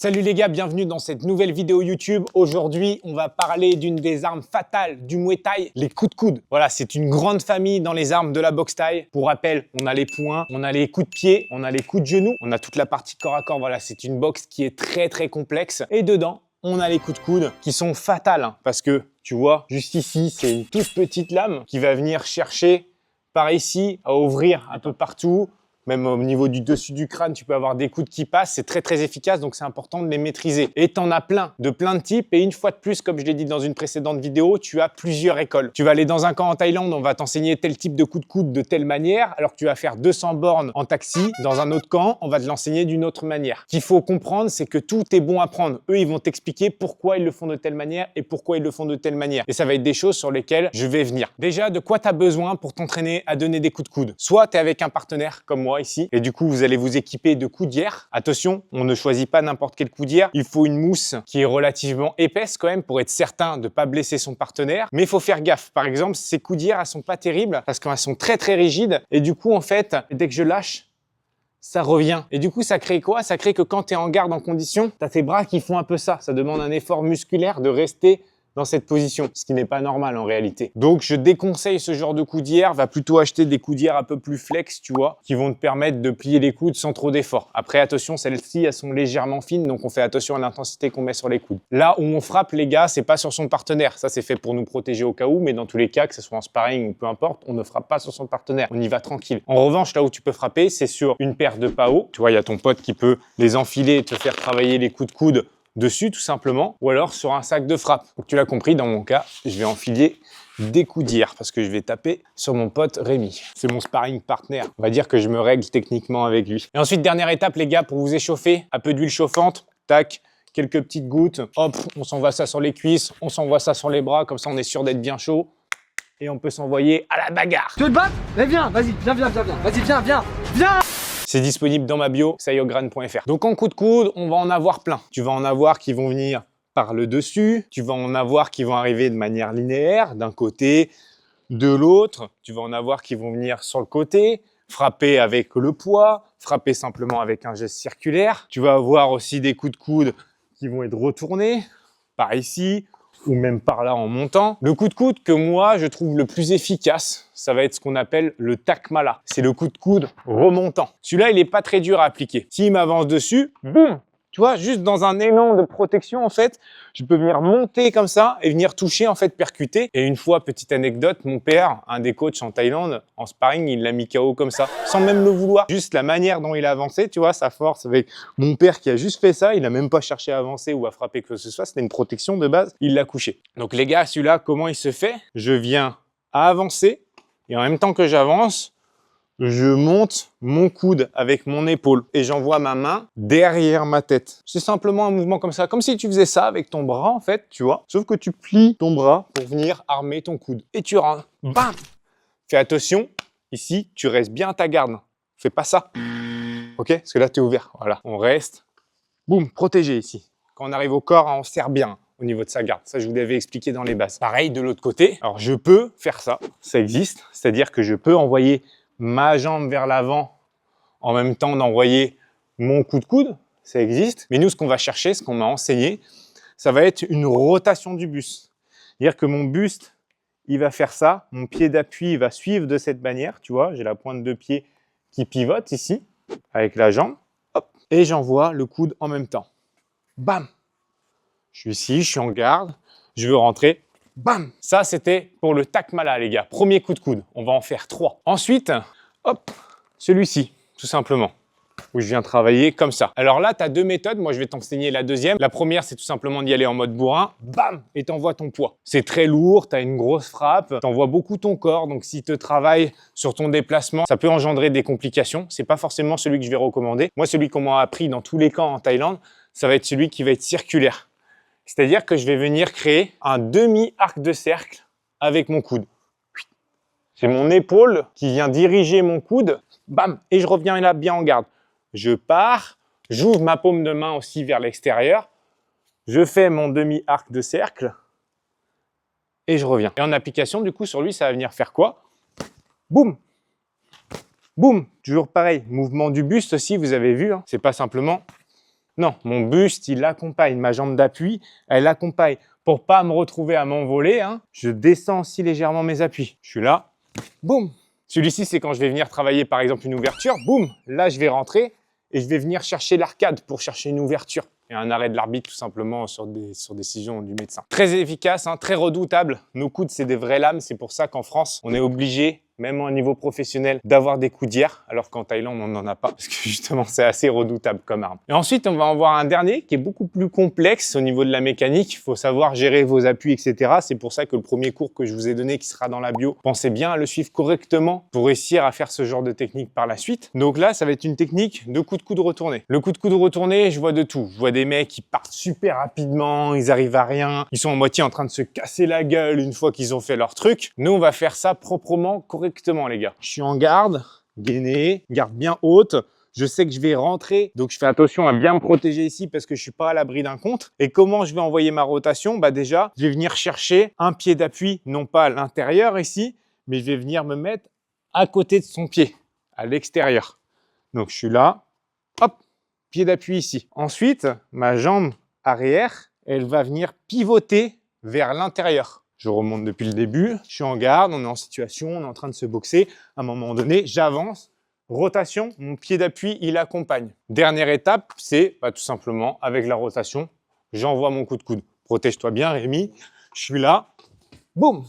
Salut les gars, bienvenue dans cette nouvelle vidéo YouTube. Aujourd'hui, on va parler d'une des armes fatales du Muay Thai, les coups de coude. Voilà, c'est une grande famille dans les armes de la boxe thaï. Pour rappel, on a les poings, on a les coups de pied, on a les coups de genoux, on a toute la partie corps à corps. Voilà, c'est une boxe qui est très complexe. Et dedans, on a les coups de coude qui sont fatales hein, parce que, tu vois, juste ici, c'est une toute petite lame qui va venir chercher par ici à ouvrir un peu partout. Même au niveau du dessus du crâne, tu peux avoir des coudes qui passent. C'est très efficace, donc c'est important de les maîtriser. Et tu en as plein de types. Et une fois de plus, comme je l'ai dit dans une précédente vidéo, tu as plusieurs écoles. Tu vas aller dans un camp en Thaïlande, on va t'enseigner tel type de coup de coude de telle manière, alors que tu vas faire 200 bornes en taxi. Dans un autre camp, on va te l'enseigner d'une autre manière. Ce qu'il faut comprendre, c'est que tout est bon à prendre. Eux, ils vont t'expliquer pourquoi ils le font de telle manière et pourquoi ils le font de telle manière. Et ça va être des choses sur lesquelles je vais venir. Déjà, de quoi tu as besoin pour t'entraîner à donner des coups de coude? Soit tu es avec un partenaire comme moi ici, et du coup, vous allez vous équiper de coudières. Attention, on ne choisit pas n'importe quelle coudière. Il faut une mousse qui est relativement épaisse quand même pour être certain de ne pas blesser son partenaire. Mais il faut faire gaffe. Par exemple, ces coudières, elles sont pas terribles parce qu'elles sont très rigides. Et du coup, en fait, dès que je lâche, ça revient. Et du coup, ça crée quoi? Ça crée que quand tu es en garde en condition, tu as tes bras qui font un peu ça. Ça demande un effort musculaire de rester dans cette position, ce qui n'est pas normal en réalité. Donc, je déconseille ce genre de coudière. Va plutôt acheter des coudières un peu plus flex, tu vois, qui vont te permettre de plier les coudes sans trop d'effort. Après, attention, celles-ci, elles sont légèrement fines, donc on fait attention à l'intensité qu'on met sur les coudes. Là où on frappe, les gars, c'est pas sur son partenaire. Ça, c'est fait pour nous protéger au cas où, mais dans tous les cas, que ce soit en sparring ou peu importe, on ne frappe pas sur son partenaire. On y va tranquille. En revanche, là où tu peux frapper, c'est sur une paire de PAO. Tu vois, il y a ton pote qui peut les enfiler et te faire travailler les coups de coude dessus tout simplement, ou alors sur un sac de frappe. Donc tu l'as compris, dans mon cas, je vais enfiler des coudières parce que je vais taper sur mon pote Rémi. C'est mon sparring partner. On va dire que je me règle techniquement avec lui. Et ensuite, dernière étape les gars, pour vous échauffer, un peu d'huile chauffante, tac, quelques petites gouttes, hop, on s'envoie ça sur les cuisses, on s'envoie ça sur les bras, comme ça on est sûr d'être bien chaud. Et on peut s'envoyer à la bagarre. Tu veux te battre? Mais viens, vas-y, viens, vas-y, viens. C'est disponible dans ma bio, sayograne.fr. Donc en coup de coude, on va en avoir plein. Tu vas en avoir qui vont venir par le dessus, tu vas en avoir qui vont arriver de manière linéaire, d'un côté, de l'autre. Tu vas en avoir qui vont venir sur le côté, frapper avec le poids, frapper simplement avec un geste circulaire. Tu vas avoir aussi des coups de coude qui vont être retournés, par ici, ou même par là en montant. Le coup de coude que moi, je trouve le plus efficace, ça va être ce qu'on appelle le takmala. C'est le coup de coude remontant. Celui-là, il n'est pas très dur à appliquer. S'il m'avance dessus, boum! Tu vois, juste dans un élan de protection, en fait, je peux venir monter comme ça et venir toucher, en fait, percuter. Et une fois, petite anecdote, mon père, un des coachs en Thaïlande, en sparring, il l'a mis KO comme ça, sans même le vouloir. Juste la manière dont il a avancé, tu vois, sa force avec mon père qui a juste fait ça, il n'a même pas cherché à avancer ou à frapper que ce soit, c'était une protection de base, il l'a couché. Donc les gars, celui-là, comment il se fait? Je viens à avancer et en même temps que j'avance, je monte mon coude avec mon épaule et j'envoie ma main derrière ma tête. C'est simplement un mouvement comme ça, comme si tu faisais ça avec ton bras en fait, tu vois. Sauf que tu plies ton bras pour venir armer ton coude. Et tu rentres. Bam! Fais attention, ici, tu restes bien à ta garde. Fais pas ça. Ok? Parce que là, tu es ouvert. Voilà. On reste. Boum, protégé ici. Quand on arrive au corps, on serre bien au niveau de sa garde. Ça, je vous l'avais expliqué dans les bases. Pareil, de l'autre côté. Alors, je peux faire ça. Ça existe. C'est-à-dire que je peux envoyer ma jambe vers l'avant en même temps d'envoyer mon coup de coude, ça existe. Mais nous, ce qu'on va chercher, ce qu'on m'a enseigné, ça va être une rotation du buste. C'est-à-dire que mon buste, il va faire ça, mon pied d'appui va suivre de cette manière, tu vois, j'ai la pointe de pied qui pivote ici, avec la jambe, hop, et j'envoie le coude en même temps. Bam! Je suis ici, je suis en garde, je veux rentrer. Bam! Ça, c'était pour le takmala, les gars. Premier coup de coude. On va en faire 3. Ensuite, hop, celui-ci, tout simplement, où je viens travailler comme ça. Alors là, tu as deux méthodes. Moi, je vais t'enseigner la deuxième. La première, c'est tout simplement d'y aller en mode bourrin. Bam! Et t'envoies ton poids. C'est très lourd, tu as une grosse frappe, t'envoies beaucoup ton corps. Donc, si tu travailles sur ton déplacement, ça peut engendrer des complications. C'est pas forcément celui que je vais recommander. Moi, celui qu'on m'a appris dans tous les camps en Thaïlande, ça va être celui qui va être circulaire. C'est-à-dire que je vais venir créer un demi-arc de cercle avec mon coude. C'est mon épaule qui vient diriger mon coude. Bam! Et je reviens là bien en garde. Je pars, j'ouvre ma paume de main aussi vers l'extérieur. Je fais mon demi-arc de cercle et je reviens. Et en application, du coup, sur lui, ça va venir faire quoi? Boum! Boum! Toujours pareil. Mouvement du buste aussi, vous avez vu. Hein. C'est pas simplement Non, mon buste, il accompagne. Ma jambe d'appui, elle accompagne. Pour pas me retrouver à m'envoler, hein, je descends aussi légèrement mes appuis. Je suis là, boum. Celui-ci, c'est quand je vais venir travailler par exemple une ouverture, boum. Là, je vais rentrer et je vais venir chercher l'arcade pour chercher une ouverture. Et un arrêt de l'arbitre tout simplement sur décision du médecin. Très efficace, hein, très redoutable. Nos coudes, c'est des vraies lames. C'est pour ça qu'en France, on est obligé, même au niveau professionnel, d'avoir des coudières, alors qu'en Thaïlande, on n'en a pas, parce que justement, c'est assez redoutable comme arme. Et ensuite, on va en voir un dernier qui est beaucoup plus complexe au niveau de la mécanique. Il faut savoir gérer vos appuis, etc. C'est pour ça que le premier cours que je vous ai donné, qui sera dans la bio, pensez bien à le suivre correctement pour réussir à faire ce genre de technique par la suite. Donc là, ça va être une technique de coup de coude retourné. Le coup de coude retourné, je vois de tout. Je vois des mecs qui partent super rapidement, ils arrivent à rien, ils sont en moitié en train de se casser la gueule une fois qu'ils ont fait leur truc. Nous, on va faire ça proprement, correctement, les gars. Je suis en garde, gainé, garde bien haute. Je sais que je vais rentrer, donc je fais attention à bien me protéger ici parce que je suis pas à l'abri d'un contre. Et comment je vais envoyer ma rotation? Bah déjà, je vais venir chercher un pied d'appui, non pas à l'intérieur ici, mais je vais venir me mettre à côté de son pied, à l'extérieur. Donc je suis là, hop, pied d'appui ici. Ensuite, ma jambe arrière, elle va venir pivoter vers l'intérieur. Je remonte depuis le début, je suis en garde, on est en situation, on est en train de se boxer. À un moment donné, j'avance, rotation, mon pied d'appui, il accompagne. Dernière étape, c'est tout simplement, avec la rotation, j'envoie mon coup de coude. Protège-toi bien, Rémi. Je suis là, boum.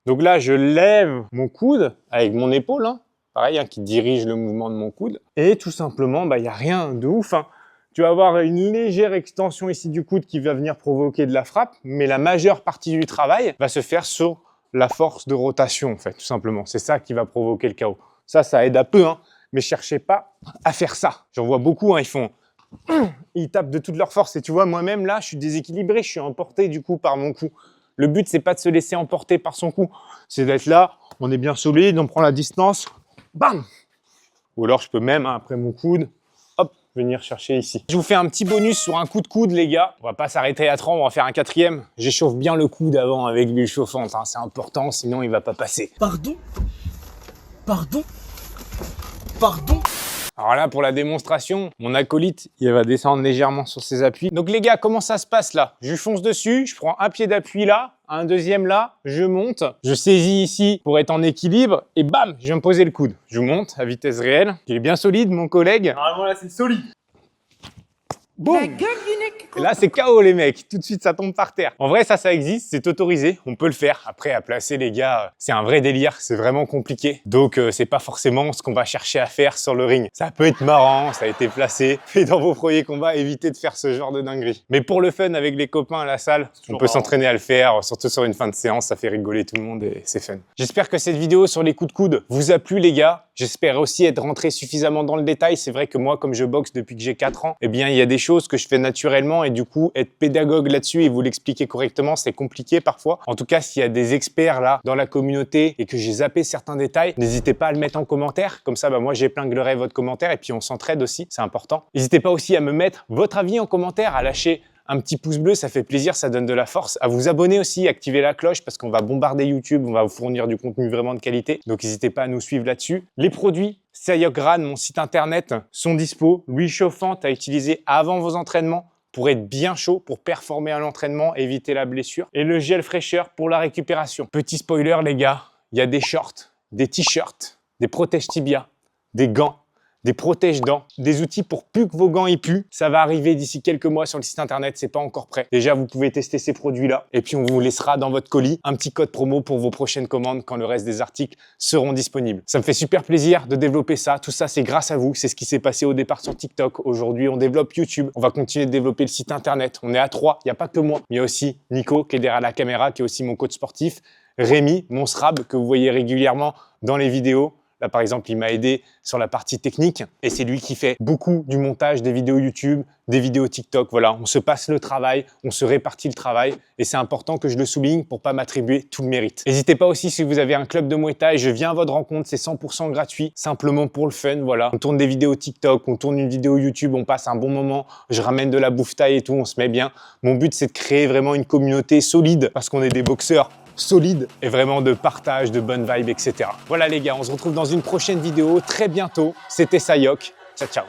Donc là, je lève mon coude avec mon épaule, hein. Pareil, hein, qui dirige le mouvement de mon coude. Et tout simplement, il n'y a rien de ouf, hein. Tu vas avoir une légère extension ici du coude qui va venir provoquer de la frappe, mais la majeure partie du travail va se faire sur la force de rotation, en fait, tout simplement. C'est ça qui va provoquer le chaos. Ça aide un peu, hein, mais cherchez pas à faire ça. J'en vois beaucoup, hein, ils tapent de toute leur force. Et tu vois, moi-même, là, je suis déséquilibré, je suis emporté, du coup, par mon coup. Le but, c'est pas de se laisser emporter par son coup. C'est d'être là, on est bien solide, on prend la distance, bam! Ou alors, je peux même, hein, après mon coude, hop, venir chercher ici. Je vous fais un petit bonus sur un coup de coude, les gars. On va pas s'arrêter à 3, on va faire un 4e. J'échauffe bien le coude avant avec l'huile chauffante, hein. C'est important, sinon il va pas passer. Pardon? Pardon? Pardon? Alors là, pour la démonstration, mon acolyte, il va descendre légèrement sur ses appuis. Donc les gars, comment ça se passe là? Je fonce dessus, je prends un pied d'appui là, un deuxième là, je monte, je saisis ici pour être en équilibre et bam, je vais me poser le coude. Je monte à vitesse réelle. Il est bien solide, mon collègue. Normalement là, c'est solide. Boum! Et là, c'est KO, les mecs. Tout de suite, ça tombe par terre. En vrai, ça existe, c'est autorisé. On peut le faire. Après, à placer, les gars, c'est un vrai délire. C'est vraiment compliqué. Donc, c'est pas forcément ce qu'on va chercher à faire sur le ring. Ça peut être marrant, ça a été placé. Mais dans vos premiers combats, évitez de faire ce genre de dinguerie. Mais pour le fun, avec les copains à la salle, on peut s'entraîner à le faire. Surtout sur une fin de séance, ça fait rigoler tout le monde et c'est fun. J'espère que cette vidéo sur les coups de coude vous a plu, les gars. J'espère aussi être rentré suffisamment dans le détail. C'est vrai que moi, comme je boxe depuis que j'ai 4 ans, eh bien, il y a des choses que je fais naturellement et du coup, être pédagogue là-dessus et vous l'expliquer correctement, c'est compliqué parfois. En tout cas, s'il y a des experts là dans la communauté et que j'ai zappé certains détails, n'hésitez pas à le mettre en commentaire. Comme ça, moi, j'épinglerai votre commentaire et puis on s'entraide aussi, c'est important. N'hésitez pas aussi à me mettre votre avis en commentaire, à lâcher un petit pouce bleu, ça fait plaisir, ça donne de la force. À vous abonner aussi, activer la cloche parce qu'on va bombarder YouTube, on va vous fournir du contenu vraiment de qualité. Donc n'hésitez pas à nous suivre là-dessus. Les produits Sayok-Gran, mon site internet, sont dispo. L'huile chauffante à utiliser avant vos entraînements pour être bien chaud, pour performer à l'entraînement, éviter la blessure. Et le gel fraîcheur pour la récupération. Petit spoiler, les gars, il y a des shorts, des t-shirts, des protèges tibia, des gants, des protège-dents, des outils pour plus que vos gants y puent. Ça va arriver d'ici quelques mois sur le site internet, c'est pas encore prêt. Déjà, vous pouvez tester ces produits-là et puis on vous laissera dans votre colis un petit code promo pour vos prochaines commandes quand le reste des articles seront disponibles. Ça me fait super plaisir de développer ça. Tout ça, c'est grâce à vous. C'est ce qui s'est passé au départ sur TikTok. Aujourd'hui, on développe YouTube. On va continuer de développer le site internet. On est à 3. Il n'y a pas que moi. Il y a aussi Nico qui est derrière la caméra, qui est aussi mon coach sportif. Rémi, mon SRAB, que vous voyez régulièrement dans les vidéos. Là, par exemple, il m'a aidé sur la partie technique et c'est lui qui fait beaucoup du montage des vidéos YouTube, des vidéos TikTok. Voilà, on se passe le travail, on se répartit le travail et c'est important que je le souligne pour pas m'attribuer tout le mérite. N'hésitez pas aussi si vous avez un club de Muay Thai, je viens à votre rencontre, c'est 100% gratuit, simplement pour le fun. Voilà, on tourne des vidéos TikTok, on tourne une vidéo YouTube, on passe un bon moment, je ramène de la bouffe thaï et tout, on se met bien. Mon but, c'est de créer vraiment une communauté solide parce qu'on est des boxeurs solide et vraiment de partage, de bonnes vibes, etc. Voilà les gars, on se retrouve dans une prochaine vidéo très bientôt. C'était Sayok. Ciao, ciao.